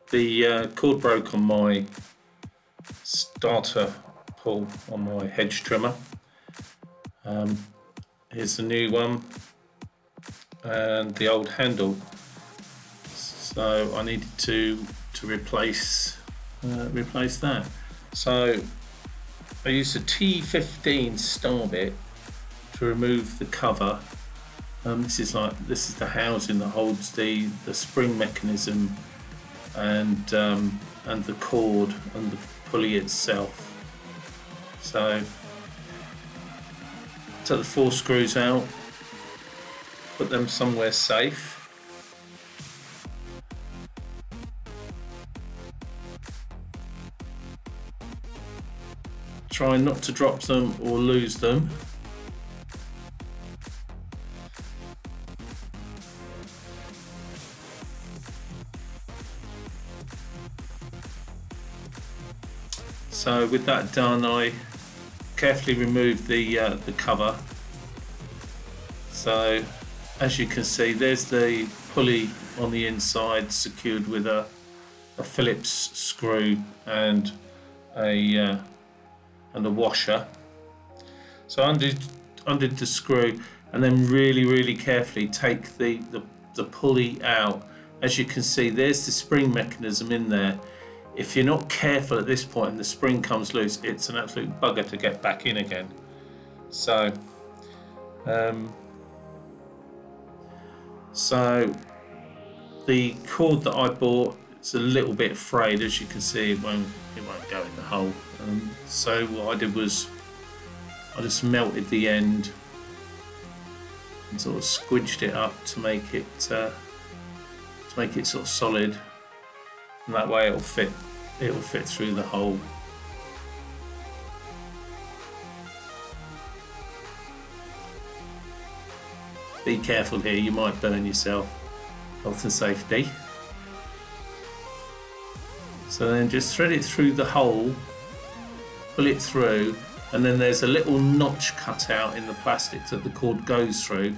The cord broke on my starter pull on my hedge trimmer. Here's the new one and the old handle. So I needed to replace that. So I used a T15 star bit to remove the cover. This is the housing that holds the spring mechanism and the cord and the pulley itself. So take the 4 screws out, put them somewhere safe. Try not to drop them or lose them. So with that done, I carefully removed the cover. So as you can see, there's the pulley on the inside secured with a Phillips screw and a washer. So I undid the screw and then really carefully take the pulley out. As you can see, there's the spring mechanism in there. If you're not careful at this point and the spring comes loose, it's an absolute bugger to get back in again. So the cord that I bought, it's a little bit frayed. As you can see, it won't go in the hole. So what I did was I just melted the end and sort of squidged it up to make it sort of solid, and that way it'll fit through the hole. Be careful here, you might burn yourself. Health and safety. So then just thread it through the hole, pull it through, and then there's a little notch cut out in the plastic that the cord goes through,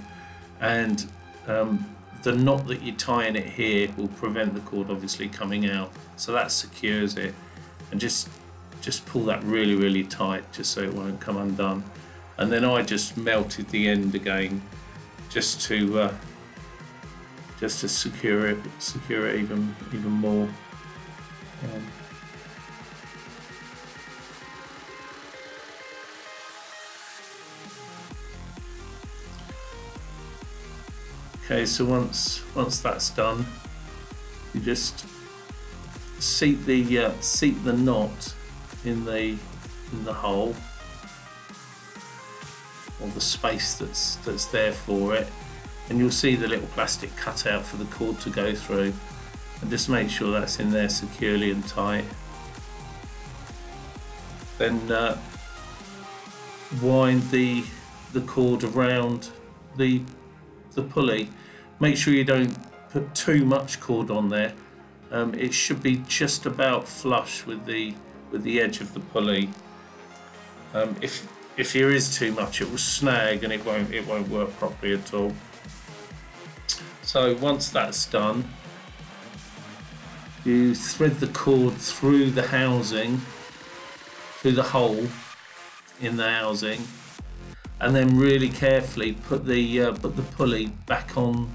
and the knot that you're tying it here will prevent the cord obviously coming out, so that secures it. And just pull that really tight, just so it won't come undone. And then I just melted the end again, just to secure it even more. Okay, so once that's done, you just seat the knot in the hole, or the space that's there for it, and you'll see the little plastic cutout for the cord to go through, and just make sure that's in there securely and tight. Then wind the cord around the pulley. Make sure you don't put too much cord on there. It should be just about flush with the edge of the pulley. If there is too much, it will snag and it won't work properly at all. So once that's done, you thread the cord through the housing, through the hole in the housing, and then really carefully put the pulley back and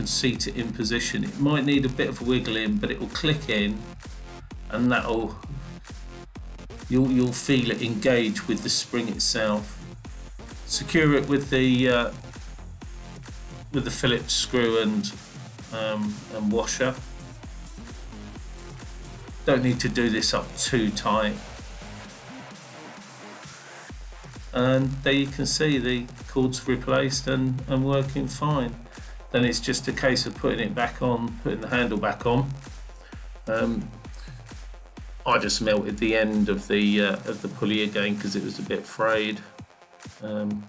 seat it in position. It might need a bit of a wiggle in, but it will click in, and you'll feel it engage with the spring itself. Secure it with the Phillips screw and washer. Don't need to do this up too tight. And there you can see the cord's replaced and working fine. Then it's just a case of putting it back on, putting the handle back on. I just melted the end of the pulley again because it was a bit frayed, and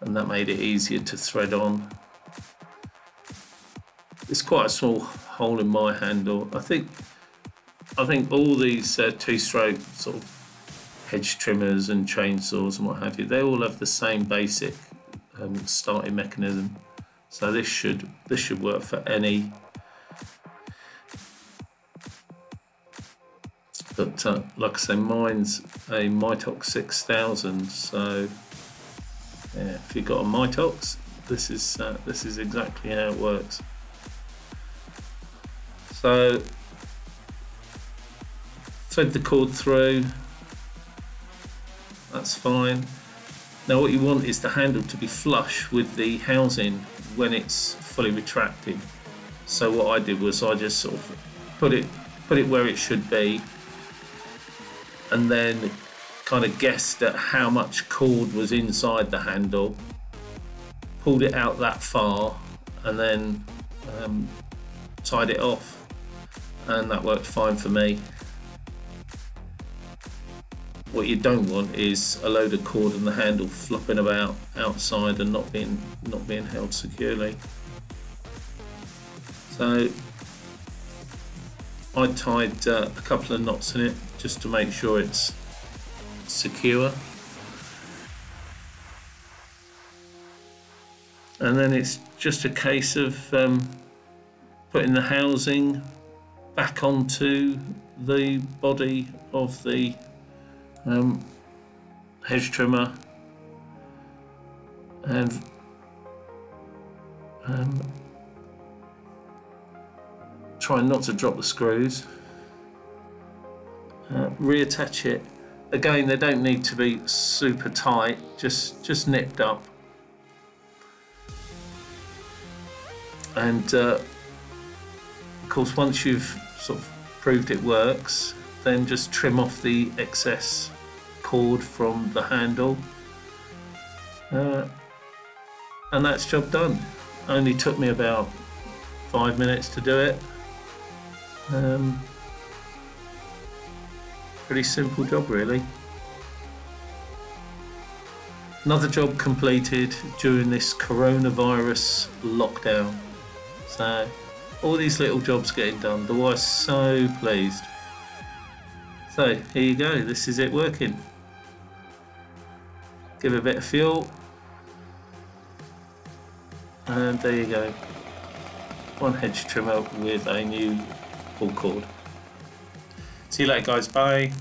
that made it easier to thread on. It's quite a small hole in my handle. I think all these two-stroke sort of hedge trimmers and chainsaws and what have you. They all have the same basic starting mechanism, so this should work for any. But like I say, mine's a Mitox 6000, so yeah, if you've got a Mitox, this is exactly how it works. So thread the cord through, that's fine. Now what you want is the handle to be flush with the housing when it's fully retracted. So what I did was I just sort of put it where it should be, and then kind of guessed at how much cord was inside the handle, pulled it out that far, and then tied it off, and that worked fine for me. What you don't want is a load of cord and the handle flopping about outside and not being held securely. So I tied a couple of knots in it just to make sure it's secure, and then it's just a case of putting the housing back onto the body of the hedge trimmer, and try not to drop the screws. Reattach it. Again, they don't need to be super tight, just nipped up. And of course, once you've sort of proved it works, then just trim off the excess cord from the handle, and that's job done. Only took me about 5 minutes to do it. Pretty simple job, really. Another job completed during this coronavirus lockdown. So all these little jobs getting done. The wife's so pleased. So here you go, this is it working. Give it a bit of fuel, and there you go. One hedge trimmer with a new pull cord. See you later, guys. Bye.